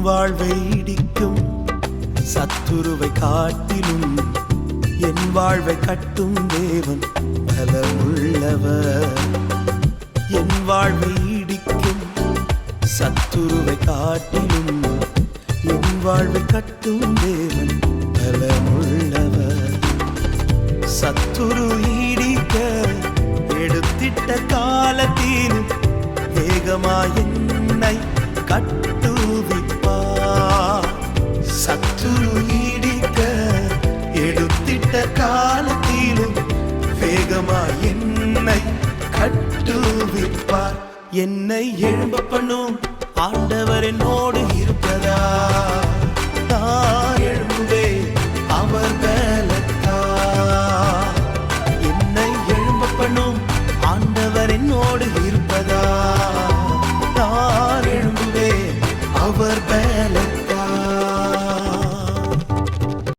வாழ்வை இடிக்கும் சத்துருவை காட்டிலும் என் வாழ்வை கட்டும் தேவன் பலமுள்ளவர். என் வாழ்வை இடிக்கும் சத்துருவை காட்டிலும் என் வாழ்வை கட்டும் தேவன் பலமுள்ளவர். சத்துரு இடிக்க எடுத்திட்ட காலத்தில் வேகமாய் என்னை கட்டுவிப்பார். சத்துரு இடிக்க எடுத்திட்ட காலத்திலும் வேகமாய் என்னை கட்டுவிப்பார். என்னை எழும்ப பண்ணும் ஆண்டவர் என்னோடு இருப்பதா, நான் எழும்புவேன் அவர் பலத்தா. என்னை எழும்ப பண்ணும் ஆண்டவர் என்னோடு இருப்பதா, நான் எழும்புவேன் அவர் பலத்தா.